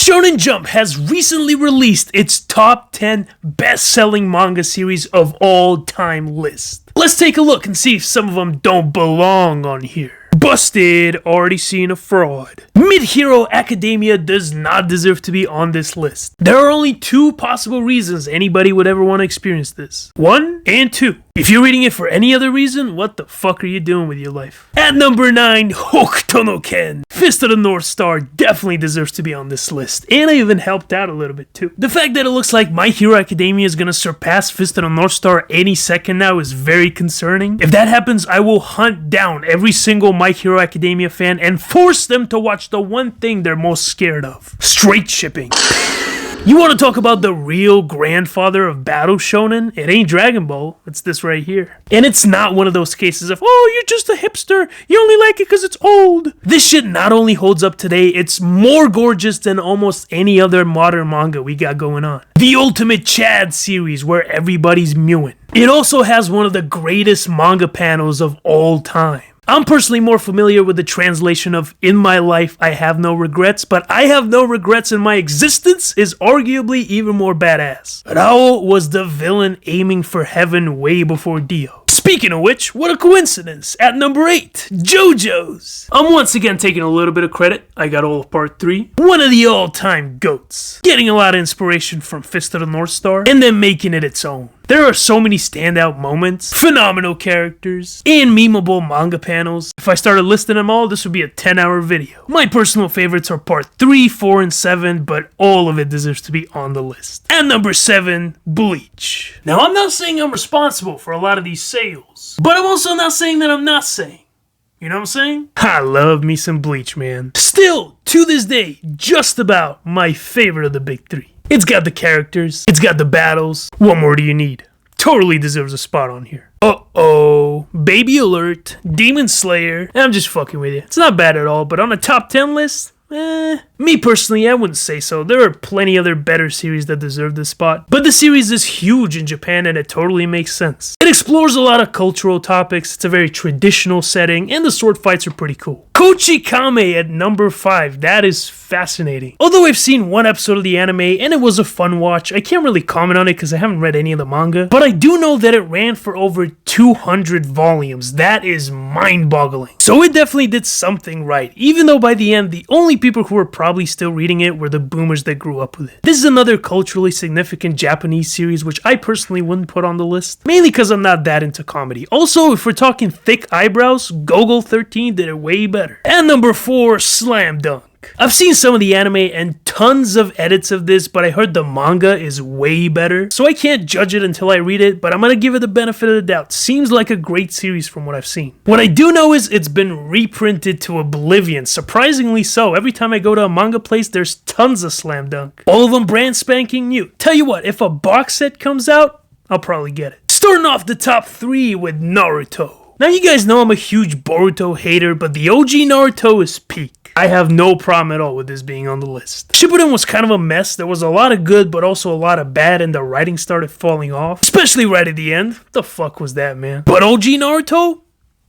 Shonen Jump has recently released its top 10 best-selling manga series of all time list. Let's take a look and see if some of them don't belong on here. Busted, already seen a fraud. Mid-Hero Academia does not deserve to be on this list. There are only two possible reasons anybody would ever want to experience this. 1 and 2. If you're reading it for any other reason, what the fuck are you doing with your life? At number 9, Hokuto no Ken. Fist of the North Star definitely deserves to be on this list, and I even helped out a little bit too. The fact that it looks like My Hero Academia is gonna surpass Fist of the North Star any second now is very concerning. If that happens, I will hunt down every single My Hero Academia fan and force them to watch the one thing they're most scared of. Straight shipping. You want to talk about the real grandfather of battle shonen? It ain't Dragon Ball, it's this right here. And it's not one of those cases of, oh, you're just a hipster, you only like it because it's old. This shit not only holds up today, it's more gorgeous than almost any other modern manga we got going on. The Ultimate Chad series where everybody's mewing. It also has one of the greatest manga panels of all time. I'm personally more familiar with the translation of "In my life, I have no regrets, but I have no regrets in my existence" is arguably even more badass. Rao was the villain aiming for heaven way before Dio. Speaking of which, what a coincidence! At number 8, JoJo's. I'm once again taking a little bit of credit. I got all of part 3. One of the all-time GOATs. Getting a lot of inspiration from Fist of the North Star, and then making it its own. There are so many standout moments, phenomenal characters, and memeable manga panels. If I started listing them all, this would be a 10-hour video. My personal favorites are part 3, 4, and 7, but all of it deserves to be on the list. At number 7, Bleach. Now, I'm not saying I'm responsible for a lot of these sales, but I'm also not saying that I'm not saying. You know what I'm saying? I love me some Bleach, man. Still, to this day, just about my favorite of the big three. It's got the characters, it's got the battles. What more do you need? Totally deserves a spot on here. Uh-oh. Baby Alert, Demon Slayer. I'm just fucking with you. It's not bad at all, but on a top 10 list? Me personally, I wouldn't say so. There are plenty other better series that deserve this spot. But the series is huge in Japan and it totally makes sense. It explores a lot of cultural topics, it's a very traditional setting, and the sword fights are pretty cool. Kochi Kame at number 5, that is fascinating. Although I've seen one episode of the anime and it was a fun watch, I can't really comment on it because I haven't read any of the manga. But I do know that it ran for over 200 volumes. That is mind-boggling. So it definitely did something right, even though by the end, the only people who were probably still reading it were the boomers that grew up with it. This is another culturally significant Japanese series which I personally wouldn't put on the list, mainly because I'm not that into comedy. Also, if we're talking thick eyebrows, Gogol 13 did it way better. And number 4, Slam Dunk. I've seen some of the anime and tons of edits of this, but I heard the manga is way better, so I can't judge it until I read it, but I'm gonna give it the benefit of the doubt. Seems like a great series from what I've seen. What I do know is it's been reprinted to oblivion, surprisingly so. Every time I go to a manga place, there's tons of Slam Dunk. All of them brand spanking new. Tell you what, if a box set comes out, I'll probably get it. Starting off the top 3 with Naruto. Now you guys know I'm a huge Boruto hater, but the OG Naruto is peak. I have no problem at all with this being on the list. Shippuden was kind of a mess. There was a lot of good, but also a lot of bad, and the writing started falling off. Especially right at the end. What the fuck was that, man? But OG Naruto?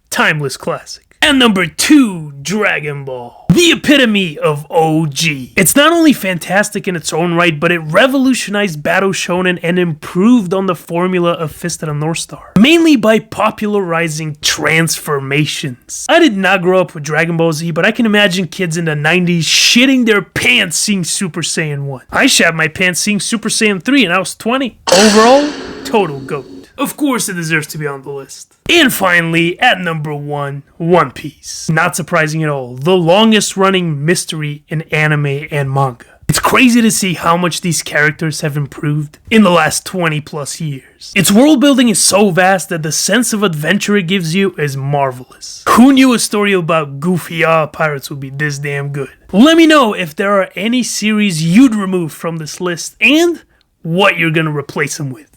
Timeless classic. And number 2, Dragon Ball. The epitome of OG. It's not only fantastic in its own right, but it revolutionized battle shonen and improved on the formula of Fist of the North Star. Mainly by popularizing transformations. I did not grow up with Dragon Ball Z, but I can imagine kids in the 90s shitting their pants seeing Super Saiyan 1. I shat my pants seeing Super Saiyan 3 and I was 20. Overall, total GOAT. Of course it deserves to be on the list. And finally, at number 1, One Piece. Not surprising at all. The longest running mystery in anime and manga. It's crazy to see how much these characters have improved in the last 20 plus years. Its world building is so vast that the sense of adventure it gives you is marvelous. Who knew a story about goofy pirates would be this damn good? Let me know if there are any series you'd remove from this list and what you're gonna replace them with.